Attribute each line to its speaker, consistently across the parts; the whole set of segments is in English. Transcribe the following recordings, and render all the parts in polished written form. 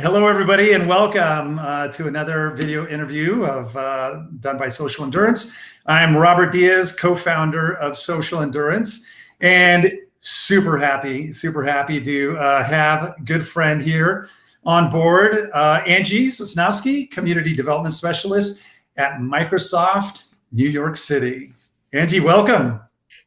Speaker 1: Hello, everybody, and welcome to another video interview done by Social Endurance. I'm Robert Diaz, co-founder of Social Endurance, and super happy to have a good friend here on board, Angie Sosnowski, Community Development Specialist at Microsoft New York City. Angie, welcome.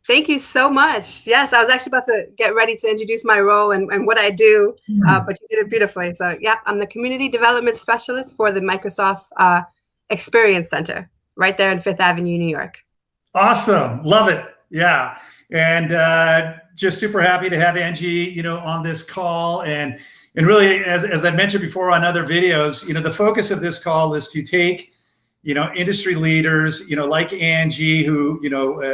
Speaker 2: Thank you so much. Yes, I was actually about to get ready to introduce my role and what I do, but you did it beautifully. So yeah, I'm the Community Development Specialist for the Microsoft Experience Center right there in Fifth Avenue, New York.
Speaker 1: Awesome. Love it. Yeah. And just super happy to have Angie, on this call. And really, as I mentioned before on other videos, the focus of this call is to take, industry leaders, like Angie, who,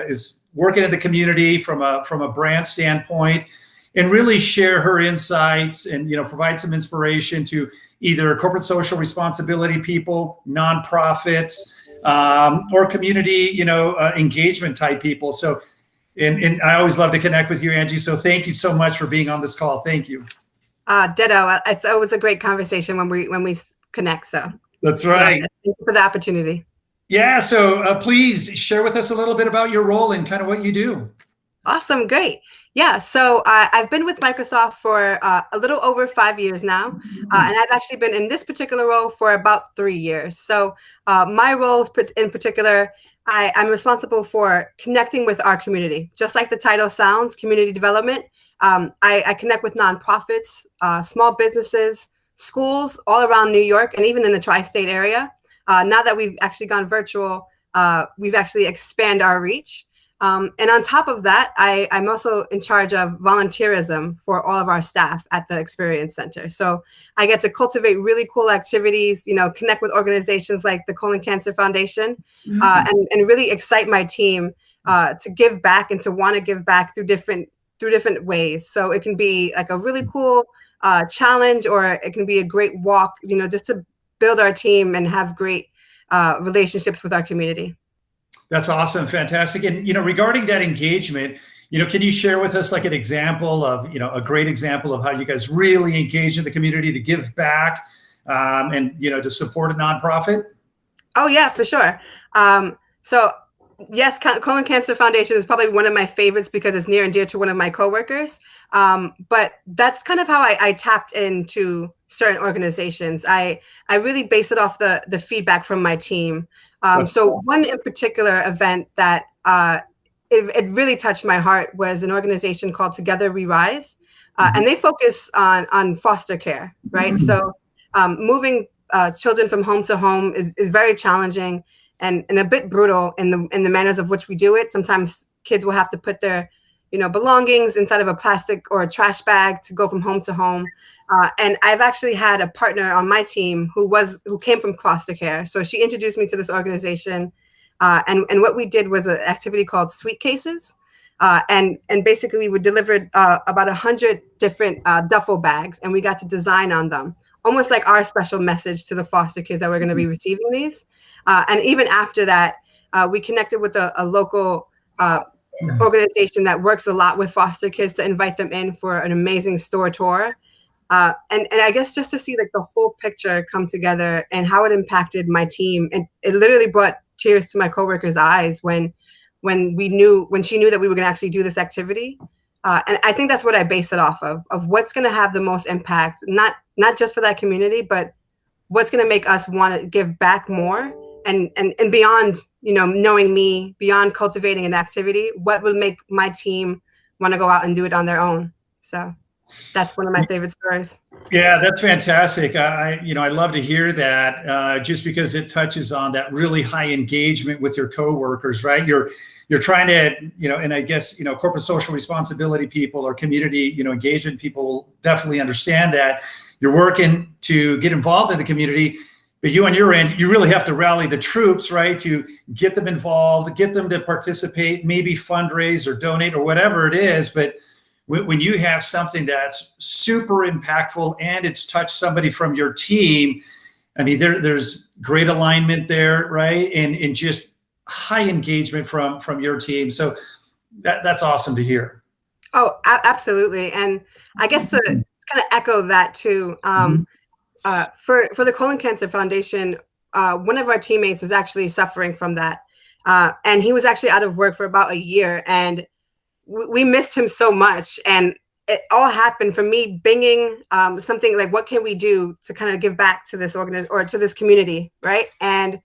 Speaker 1: is working in the community from a brand standpoint, and really share her insights and provide some inspiration to either corporate social responsibility people, nonprofits, or community engagement type people. So and I always love to connect with you, Angie, so thank you so much for being on this call. Thank you.
Speaker 2: Ditto. It's always a great conversation when we connect, so
Speaker 1: that's right.
Speaker 2: Thank you for the opportunity.
Speaker 1: Yeah, so please share with us a little bit about your role and kind of what you do.
Speaker 2: Awesome, great. Yeah, so I've been with Microsoft for a little over 5 years now, and I've actually been in this particular role for about 3 years. So my role in particular, I'm responsible for connecting with our community. Just like the title sounds, community development. I connect with nonprofits, small businesses, schools all around New York, and even in the tri-state area. Now that we've actually gone virtual, we've actually expanded our reach. And on top of that, I'm also in charge of volunteerism for all of our staff at the Experience Center. So I get to cultivate really cool activities, connect with organizations like the Colon Cancer Foundation, and really excite my team to give back and to want to give back through different ways. So it can be like a really cool challenge, or it can be a great walk, just to build our team and have great relationships with our community.
Speaker 1: That's awesome. Fantastic. And, regarding that engagement, can you share with us like an example of, a great example of how you guys really engage in the community to give back and, to support a nonprofit?
Speaker 2: Oh, yeah, for sure. So yes, Colon Cancer Foundation is probably one of my favorites because it's near and dear to one of my coworkers. But that's kind of how I tapped into certain organizations. I really base it off the feedback from my team. So one in particular event that it really touched my heart was an organization called Together We Rise, and they focus on foster care, right? So moving children from home to home is very challenging and a bit brutal in the manners of which we do it. Sometimes kids will have to put their belongings inside of a plastic or a trash bag to go from home to home. And I've actually had a partner on my team who came from foster care. So she introduced me to this organization. And what we did was an activity called Sweet Cases. And basically we would deliver about 100 different duffel bags, and we got to design on them, almost like our special message to the foster kids that were going to be receiving these. And even after that, we connected with a local organization that works a lot with foster kids to invite them in for an amazing store tour. And I guess just to see like the full picture come together and how it impacted my team, and it literally brought tears to my coworkers' eyes when she knew that we were going to actually do this activity. And I think that's what I base it off of what's going to have the most impact, not just for that community, but what's going to make us want to give back more, and beyond, knowing me, beyond cultivating an activity, what would make my team want to go out and do it on their own. So that's one of my favorite stories.
Speaker 1: Yeah, that's fantastic. I love to hear that, just because it touches on that really high engagement with your coworkers, right? You're trying to, and I guess, corporate social responsibility people or community, engagement people definitely understand that you're working to get involved in the community, but you on your end, you really have to rally the troops, right? To get them involved, get them to participate, maybe fundraise or donate or whatever it is. But when you have something that's super impactful and it's touched somebody from your team, I mean, there's great alignment there, right? And just high engagement from your team. So that's awesome to hear.
Speaker 2: Oh, absolutely. And I guess to kind of echo that too, For the Colon Cancer Foundation, one of our teammates was actually suffering from that. And he was actually out of work for about a year, and we missed him so much. And it all happened from me binging something like, what can we do to kind of give back to this or to this community, right? And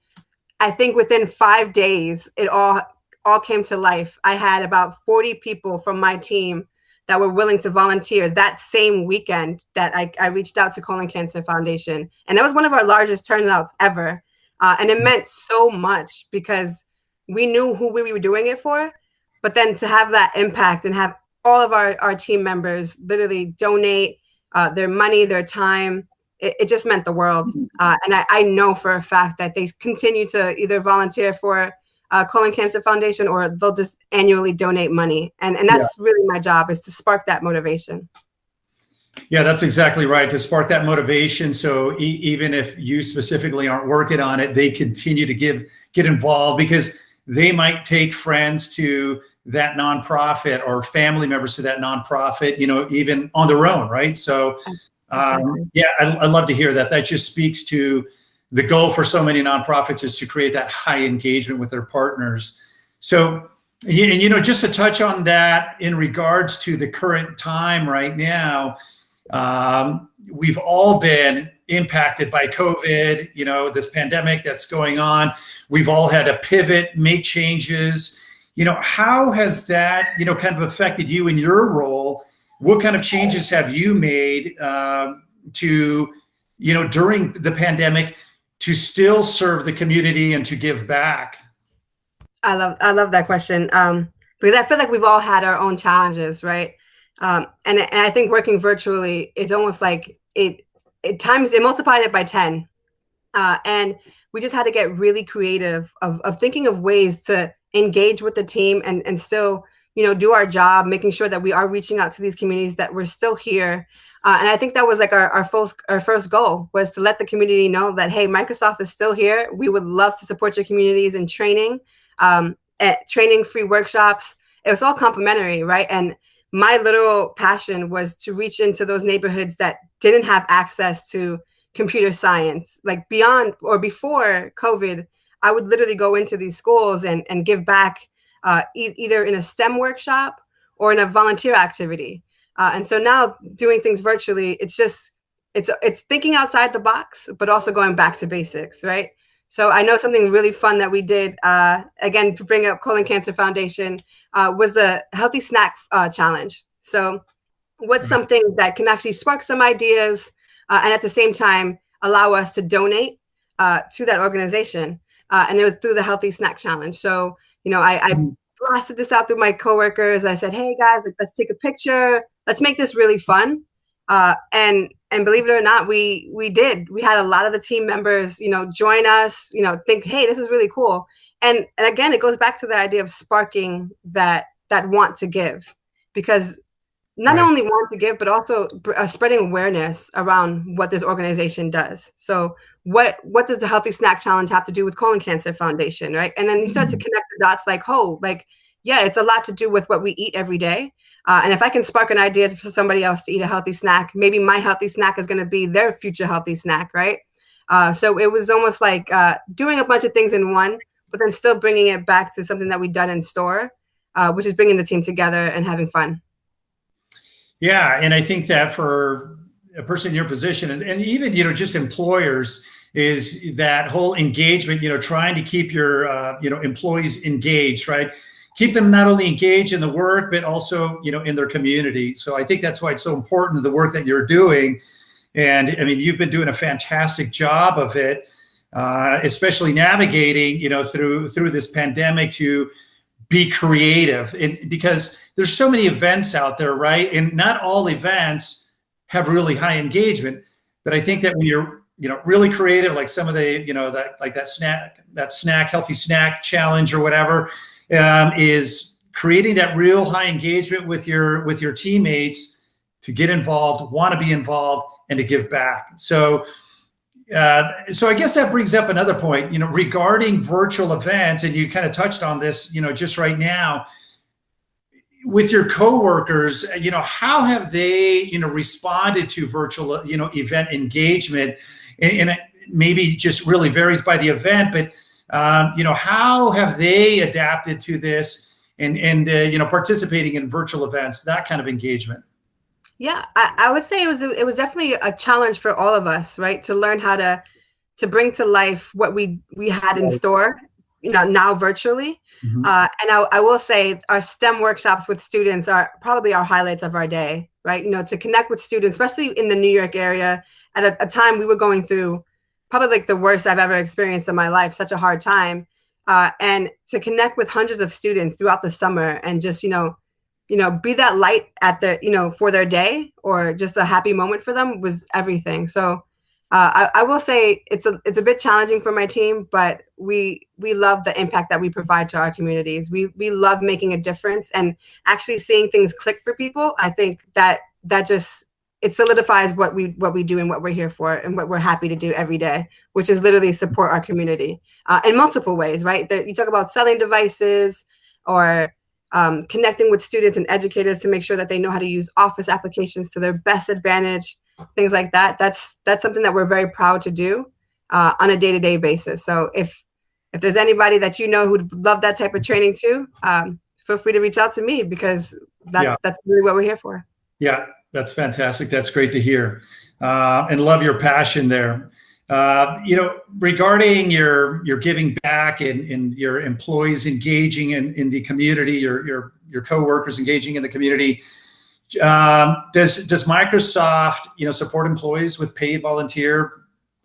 Speaker 2: I think within 5 days, it all came to life. I had about 40 people from my team that were willing to volunteer that same weekend that I reached out to Colon Cancer Foundation. And that was one of our largest turnouts ever. And it meant so much because we knew who we were doing it for, but then to have that impact and have all of our team members literally donate their money, their time, it just meant the world. And I know for a fact that they continue to either volunteer for Colon Cancer Foundation, or they'll just annually donate money. And that's really my job, is to spark that motivation.
Speaker 1: Yeah, that's exactly right. To spark that motivation. So even if you specifically aren't working on it, they continue to get involved, because they might take friends to that nonprofit or family members to that nonprofit, even on their own. Right. So yeah, I love to hear that. That just speaks to the goal for so many nonprofits, is to create that high engagement with their partners. So, and just to touch on that in regards to the current time right now, we've all been impacted by COVID, this pandemic that's going on. We've all had to pivot, make changes. How has that, kind of affected you in your role? What kind of changes have you made to, during the pandemic, to still serve the community and to give back?
Speaker 2: I love that question, because I feel like we've all had our own challenges, right? And I think working virtually, it's almost like it multiplied it by 10. And we just had to get really creative of thinking of ways to engage with the team and still, do our job, making sure that we are reaching out to these communities, that we're still here. And I think that was like our first goal, was to let the community know that, hey, Microsoft is still here. We would love to support your communities in training, free workshops. It was all complimentary, right? And my literal passion was to reach into those neighborhoods that didn't have access to computer science. Like beyond or before COVID, I would literally go into these schools and give back either in a STEM workshop or in a volunteer activity. And so now doing things virtually, it's thinking outside the box, but also going back to basics, right? So I know something really fun that we did, again, to bring up Colon Cancer Foundation, was the Healthy Snack Challenge. So what's something that can actually spark some ideas and at the same time allow us to donate to that organization? And it was through the Healthy Snack Challenge. So, I blasted this out through my coworkers. I said, hey guys, let's take a picture. Let's make this really fun. And believe it or not, we did. We had a lot of the team members, join us, think, hey, this is really cool. And again, it goes back to the idea of sparking that want to give, because not only want to give, but also spreading awareness around what this organization does. So what does the Healthy Snack Challenge have to do with Colon Cancer Foundation, right? And then you start to connect the dots, yeah, it's a lot to do with what we eat every day. And if I can spark an idea for somebody else to eat a healthy snack, maybe my healthy snack is going to be their future healthy snack, right? So it was almost like doing a bunch of things in one, but then still bringing it back to something that we've done in store, which is bringing the team together and having fun.
Speaker 1: Yeah, and I think that for a person in your position, and even just employers, is that whole engagement. Trying to keep your employees engaged, right? Keep them not only engaged in the work, but also in their community. So I think that's why it's so important, the work that you're doing. And I mean, you've been doing a fantastic job of it, especially navigating through this pandemic, to be creative, because there's so many events out there, right? And not all events have really high engagement. But I think that when you're really creative, like some of the that snack healthy snack challenge or whatever, is creating that real high engagement with your teammates to get involved, want to be involved, and to give back. So I guess that brings up another point, regarding virtual events, and you kind of touched on this, just right now. with your coworkers, how have they, responded to virtual, event engagement? And it maybe just really varies by the event, but, how have they adapted to this and participating in virtual events, that kind of engagement?
Speaker 2: Yeah, I would say it was definitely a challenge for all of us, right? To learn how to bring to life what we had in store, now virtually.
Speaker 1: Mhm.
Speaker 2: And I will say our STEM workshops with students are probably our highlights of our day, right? To connect with students, especially in the New York area, at a time we were going through probably like the worst I've ever experienced in my life, such a hard time. And to connect with hundreds of students throughout the summer and just, be that light at for their day or just a happy moment for them was everything. So I will say it's a bit challenging for my team, but we love the impact that we provide to our communities. We love making a difference and actually seeing things click for people. I think that just it solidifies what we do and what we're here for and what we're happy to do every day, which is literally support our community in multiple ways, right? You talk about selling devices or connecting with students and educators to make sure that they know how to use Office applications to their best advantage, things like that. That's something that we're very proud to do on a day-to-day basis. So if there's anybody that who'd love that type of training too, feel free to reach out to me because that's really what we're here for.
Speaker 1: Yeah, that's fantastic. That's great to hear, and love your passion there. Regarding your giving back and your employees engaging in the community, your coworkers engaging in the community, does Microsoft, support employees with paid volunteer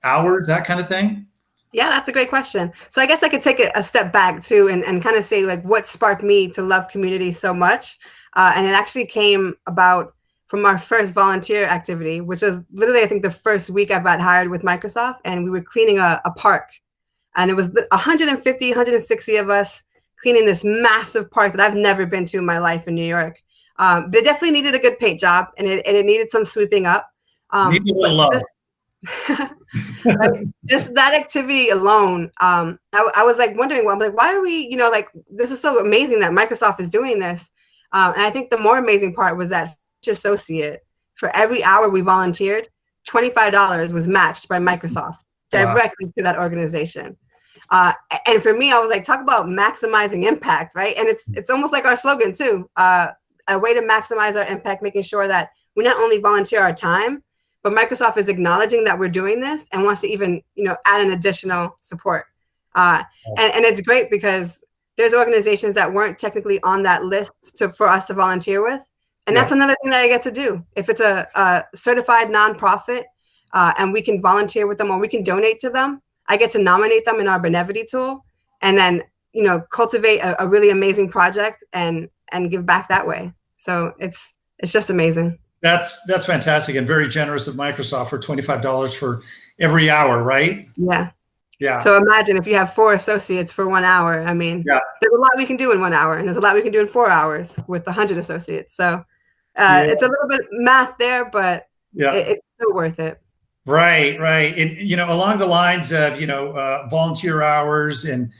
Speaker 1: hours, that kind of thing?
Speaker 2: Yeah, that's a great question. So I guess I could take it a step back too and kind of say like what sparked me to love community so much. And it actually came about from our first volunteer activity, which was literally, I think, the first week I got hired with Microsoft, and we were cleaning a park. And it was 150, 160 of us cleaning this massive park that I've never been to in my life in New York. But it definitely needed a good paint job, and it needed some sweeping up.
Speaker 1: Needed a love.
Speaker 2: Just that activity alone, I was like wondering, well, I'm like, why are we, this is so amazing that Microsoft is doing this. And I think the more amazing part was that associate, for every hour we volunteered, $25 was matched by Microsoft directly to that organization. And for me, I was like, talk about maximizing impact, right? And it's almost like our slogan too, a way to maximize our impact, making sure that we not only volunteer our time, but Microsoft is acknowledging that we're doing this and wants to even, add an additional support. And it's great because there's organizations that weren't technically on that list for us to volunteer with. And that's another thing that I get to do. If it's a certified nonprofit and we can volunteer with them or we can donate to them, I get to nominate them in our Benevity tool and then, cultivate a really amazing project and give back that way. So it's just amazing.
Speaker 1: That's fantastic and very generous of Microsoft for $25 for every hour, right?
Speaker 2: Yeah.
Speaker 1: Yeah.
Speaker 2: So imagine if you have 4 associates for 1 hour. I mean, there's a lot we can do in 1 hour, and there's a lot we can do in 4 hours with 100 associates. So it's a little bit math there, but it's still worth it.
Speaker 1: Right. And, along the lines of, volunteer hours and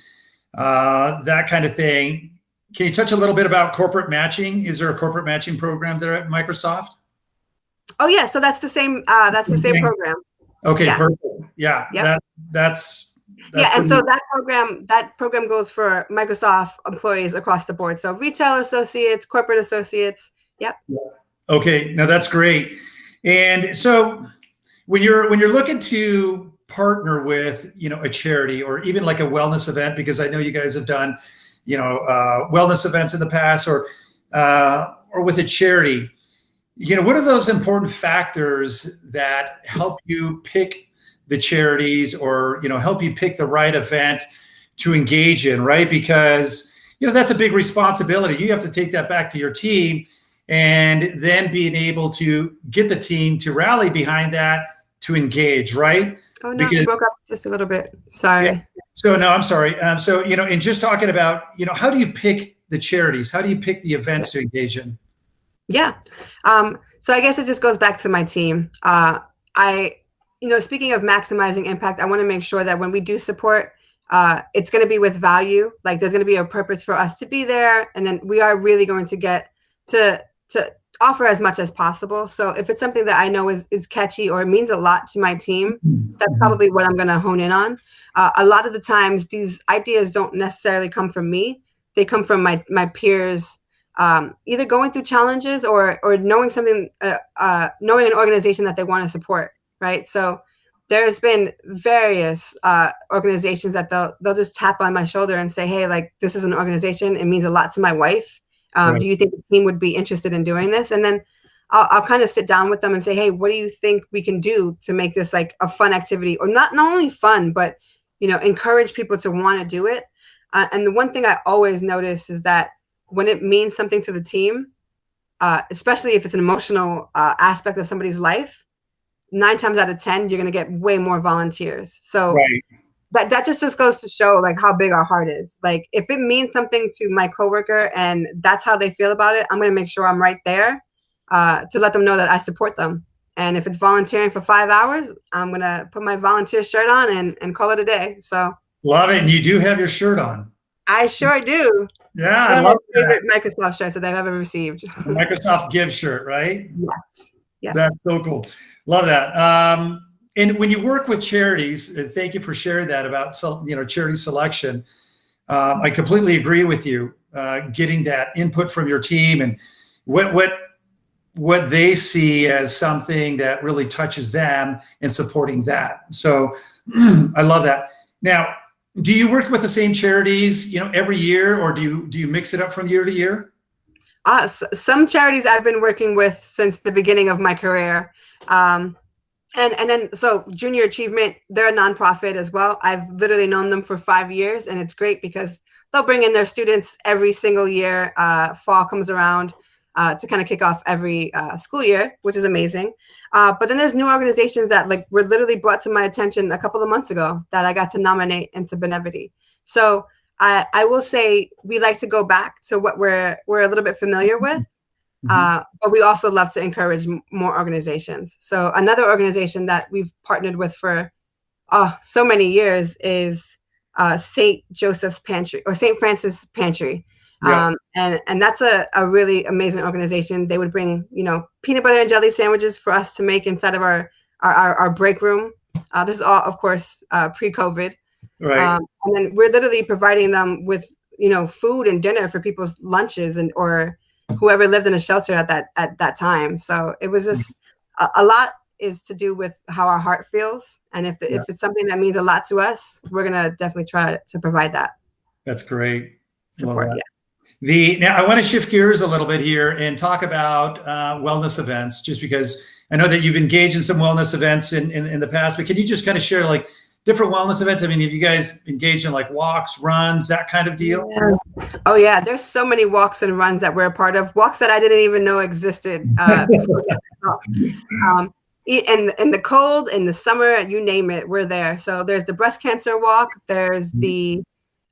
Speaker 1: that kind of thing, can you touch a little bit about corporate matching? Is there a corporate matching program there at Microsoft?
Speaker 2: Oh, yeah. So that's the same program.
Speaker 1: Okay,
Speaker 2: yeah.
Speaker 1: Perfect. Yeah,
Speaker 2: yep.
Speaker 1: That's
Speaker 2: and so that program goes for Microsoft employees across the board. So retail associates, corporate associates. Yep.
Speaker 1: Okay, now that's great. And so when you're looking to partner with a charity or even like a wellness event, because I know you guys have done wellness events in the past or with a charity, what are those important factors that help you pick the charities or help you pick the right event to engage in, right? Because that's a big responsibility. You have to take that back to your team and then being able to get the team to rally behind that to engage, right?
Speaker 2: Oh no, you broke up just a little bit. Sorry.
Speaker 1: Yeah. So no, I'm sorry. So in just talking about how do you pick the charities? How do you pick the events to engage in?
Speaker 2: Yeah. So I guess it just goes back to my team. Speaking of maximizing impact, I want to make sure that when we do support, it's going to be with value. Like there's going to be a purpose for us to be there. And then we are really going to get to offer as much as possible. So if it's something that I know is catchy or it means a lot to my team, that's probably what I'm going to hone in on. A lot of the times, these ideas don't necessarily come from me; they come from my peers, either going through challenges or knowing something, knowing an organization that they want to support. Right. So there's been various organizations that they'll just tap on my shoulder and say, "Hey, like this is an organization. It means a lot to my wife.
Speaker 1: Right.
Speaker 2: Do you think the team would be interested in doing this?" And then I'll kind of sit down with them and say, "Hey, what do you think we can do to make this like a fun activity, or not only fun, but encourage people to want to do it?" And the one thing I always notice is that when it means something to the team, especially if it's an emotional aspect of somebody's life, 9 times out of 10, you're going to get way more volunteers. So that just goes to show like how big our heart is. Like if it means something to my coworker and that's how they feel about it, I'm going to make sure I'm right there to let them know that I support them. And if it's volunteering for 5 hours, I'm going to put my volunteer shirt on and call it a day. So
Speaker 1: love it. And you do have your shirt on.
Speaker 2: I sure do.
Speaker 1: Yeah.
Speaker 2: It's one of my favorite Microsoft shirts that I've ever received.
Speaker 1: The Microsoft Give shirt, right?
Speaker 2: Yes. Yeah.
Speaker 1: That's so cool. Love that. And when you work with charities, thank you for sharing that about charity selection. I completely agree with you. Getting that input from your team and what they see as something that really touches them and supporting that. So I love that. Now, do you work with the same charities, every year, or do you mix it up from year to year?
Speaker 2: Some charities I've been working with since the beginning of my career. And then, so Junior Achievement, they're a nonprofit as well. I've literally known them for 5 years, and it's great because they'll bring in their students every single year. Fall comes around to kind of kick off every school year, which is amazing. But then there's new organizations that like were literally brought to my attention a couple of months ago that I got to nominate into Benevity. So I will say we like to go back to what we're a little bit familiar with. But we also love to encourage more organizations. So another organization that we've partnered with for so many years is St. Joseph's Pantry or St. Francis Pantry. Yeah. And that's a really amazing organization. They would bring, peanut butter and jelly sandwiches for us to make inside of our break room. This is all, of course, pre-COVID.
Speaker 1: Right.
Speaker 2: And then we're literally providing them with, food and dinner for people's lunches or whoever lived in a shelter at that time. So it was just a lot is to do with how our heart feels. And if it's something that means a lot to us, we're going to definitely try to provide that.
Speaker 1: That's great.
Speaker 2: Support, yeah.
Speaker 1: Now I want to shift gears a little bit here and talk about wellness events, just because I know that you've engaged in some wellness events in the past, but can you just kind of share like different wellness events? I mean, have you guys engaged in like walks, runs, that kind of deal?
Speaker 2: Yeah. Oh yeah, there's so many walks and runs that we're a part of. Walks that I didn't even know existed. In the cold, in the summer, you name it, we're there. So there's the breast cancer walk. There's the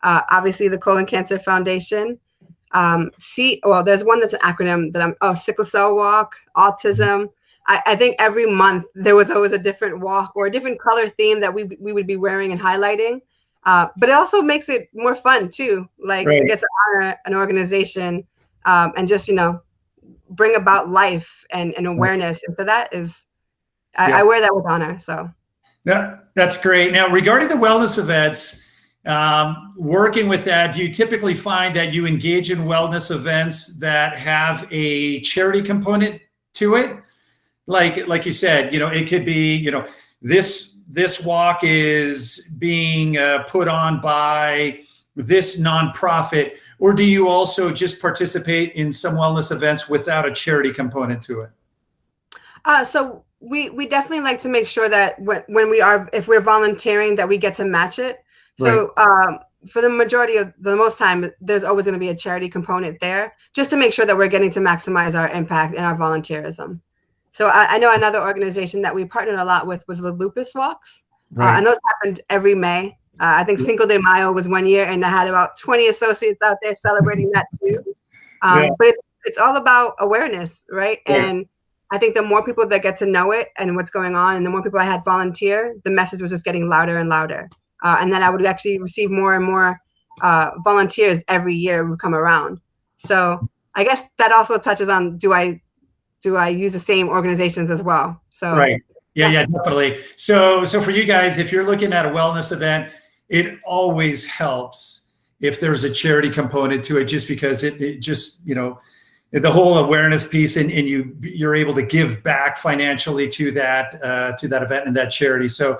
Speaker 2: obviously the Colon Cancer Foundation. There's one that's an acronym that sickle cell walk, autism. I think every month there was always a different walk or a different color theme that we would be wearing and highlighting. But it also makes it more fun too, like to get to honor an organization and just, bring about life and awareness. And so that is, I wear that with honor. So
Speaker 1: that's great. Now, regarding the wellness events, working with that, do you typically find that you engage in wellness events that have a charity component to it? Like you said, it could be, this walk is being put on by this nonprofit, or do you also just participate in some wellness events without a charity component to it?
Speaker 2: So we definitely like to make sure that if we're volunteering, that we get to match it. So for the majority of the most time, there's always going to be a charity component there, just to make sure that we're getting to maximize our impact and our volunteerism. So I know another organization that we partnered a lot with was the Lupus Walks. And those happened every May. I think Cinco de Mayo was one year, and I had about 20 associates out there celebrating that too. But it's all about awareness, right? And I think the more people that get to know it and what's going on, and the more people I had volunteer, the message was just getting louder and louder. And then I would actually receive more and more volunteers every year would come around. So I guess that also touches on, do I use the same organizations as well? So
Speaker 1: Right. Yeah, definitely. So for you guys, if you're looking at a wellness event, it always helps if there's a charity component to it, just because it just, the whole awareness piece, and you're able to give back financially to that event and that charity. So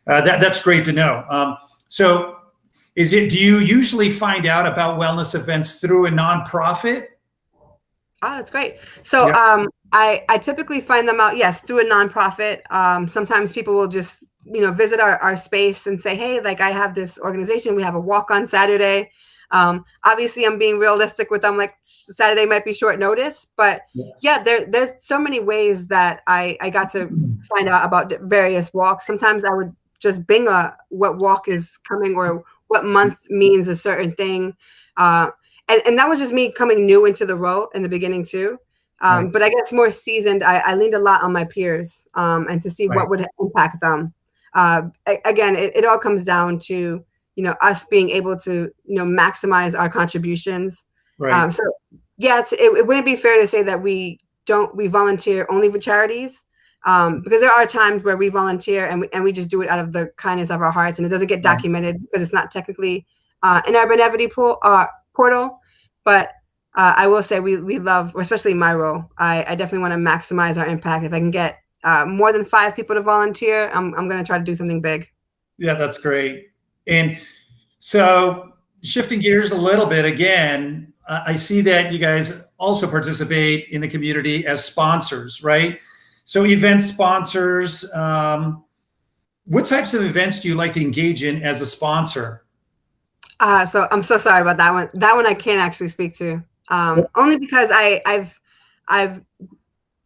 Speaker 1: that's great to know. So do you usually find out about wellness events through a nonprofit?
Speaker 2: Oh, that's great. So
Speaker 1: Yeah.
Speaker 2: I typically find them out, yes, through a nonprofit. Sometimes people will just, visit our space and say, hey, like, I have this organization, we have a walk on Saturday. Obviously I'm being realistic with them, like, Saturday might be short notice, but yeah, there's so many ways that I got to find out about various walks. Sometimes I would just bing what walk is coming, or what month means a certain thing. And that was just me coming new into the role in the beginning too.
Speaker 1: Right.
Speaker 2: But I guess more seasoned, I leaned a lot on my peers, and to see
Speaker 1: Right.
Speaker 2: what would impact them. Again, it all comes down to, us being able to, maximize our contributions.
Speaker 1: Right.
Speaker 2: So yeah, it wouldn't be fair to say that we volunteer only for charities, because there are times where we volunteer and we just do it out of the kindness of our hearts, and it doesn't get documented because it's not technically in our Benevity portal. But I will say we love, or especially my role, I definitely want to maximize our impact. If I can get more than 5 people to volunteer, I'm going to try to do something big.
Speaker 1: Yeah, that's great. And so, shifting gears a little bit again, I see that you guys also participate in the community as sponsors, right? So event sponsors, what types of events do you like to engage in as a sponsor?
Speaker 2: So I'm so sorry about that one. That one I can't actually speak to, only because I've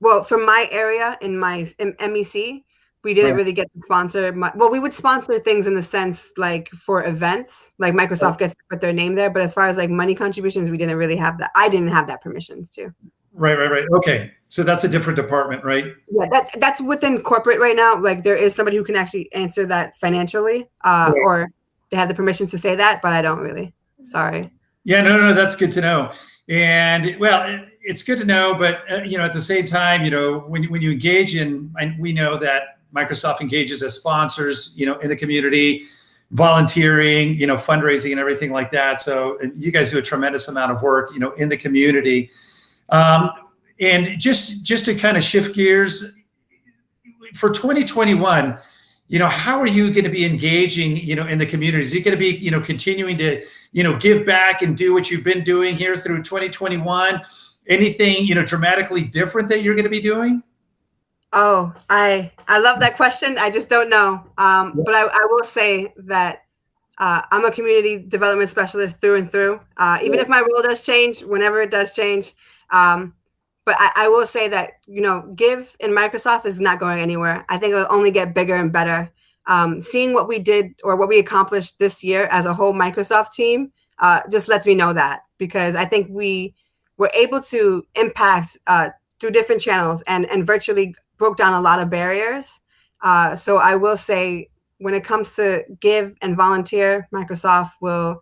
Speaker 2: well, from my area in my MEC, we didn't really get to sponsor. Well, we would sponsor things in the sense, like, for events, like Microsoft gets to put their name there. But as far as like money contributions, we didn't really have that. I didn't have that permission to.
Speaker 1: Right. Okay. So that's a different department, right?
Speaker 2: Yeah, that's within corporate right now. Like, there is somebody who can actually answer that financially, or they have the permission to say that, but I don't really. Sorry.
Speaker 1: Yeah, no, that's good to know. And well, it's good to know, but at the same time, when you engage in, and we know that Microsoft engages as sponsors, in the community, volunteering, fundraising and everything like that. So you guys do a tremendous amount of work, in the community. And just to kind of shift gears for 2021, how are you going to be engaging, in the community? Is it going to be, continuing to, give back and do what you've been doing here through 2021? Anything, dramatically different that you're going to be doing?
Speaker 2: Oh, I love that question. I just don't know. But I will say that I'm a community development specialist through and through. Even if my role does change, whenever it does change. But I will say that, Give in Microsoft is not going anywhere. I think it'll only get bigger and better. Seeing what we did, or what we accomplished this year as a whole Microsoft team, just lets me know that, because I think we were able to impact through different channels and virtually broke down a lot of barriers. So I will say, when it comes to give and volunteer, Microsoft will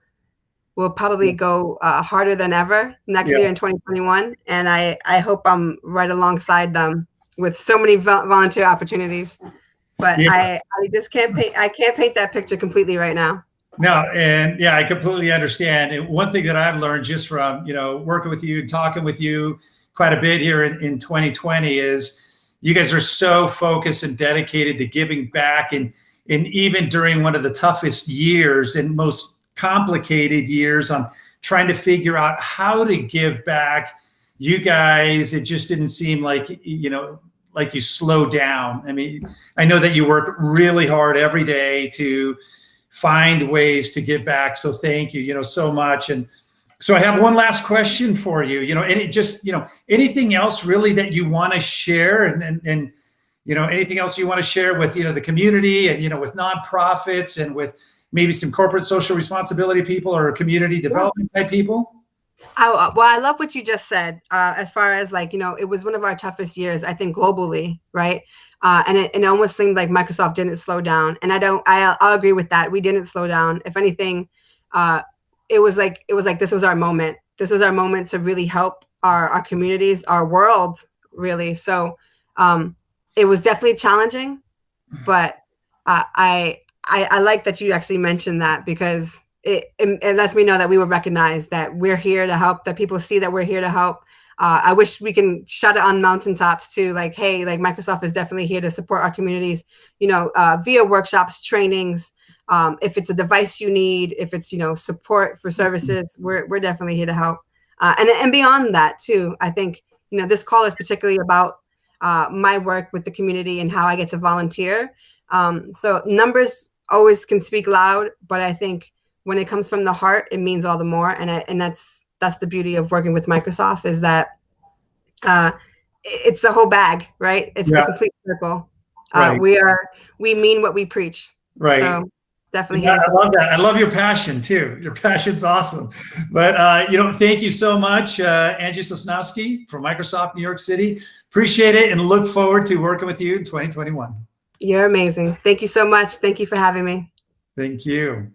Speaker 2: probably go harder than ever next year in 2021. And I hope I'm right alongside them with so many volunteer opportunities. But I just can't paint that picture completely right now.
Speaker 1: No, and I completely understand. And one thing that I've learned just from, working with you, talking with you quite a bit here in 2020 is you guys are so focused and dedicated to giving back. And even during one of the toughest years and most complicated years on trying to figure out how to give back, you guys, it just didn't seem like, like you slowed down. I mean, I know that you work really hard every day to find ways to give back. So thank you, so much. And so I have one last question for you, anything else really that you want to share, and anything else you want to share with, the community, and, with nonprofits, and with maybe some corporate social responsibility people or community development type people?
Speaker 2: Well, I love what you just said, as far as, like, it was one of our toughest years, I think, globally, right? And it almost seemed like Microsoft didn't slow down. And I'll agree with that. We didn't slow down. If anything, it was like this was our moment. This was our moment to really help our communities, our world, really. So it was definitely challenging, but I like that you actually mentioned that, because it lets me know that we will recognize that we're here to help, that people see that we're here to help. I wish we can shout it on mountaintops too, like, hey, like Microsoft is definitely here to support our communities, via workshops, trainings. If it's a device you need, if it's, support for services, we're definitely here to help. And beyond that too, I think, this call is particularly about my work with the community and how I get to volunteer. So numbers always can speak loud, but I think when it comes from the heart, it means all the more. And that's the beauty of working with Microsoft, is that it's the whole bag, right? It's the complete circle.
Speaker 1: Right.
Speaker 2: We mean what we preach.
Speaker 1: Right.
Speaker 2: So definitely.
Speaker 1: Yeah, I love that. I love your passion too. Your passion's awesome. But thank you so much, Angie Sosnowski from Microsoft New York City. Appreciate it and look forward to working with you in 2021.
Speaker 2: You're amazing. Thank you so much. Thank you for having me.
Speaker 1: Thank you.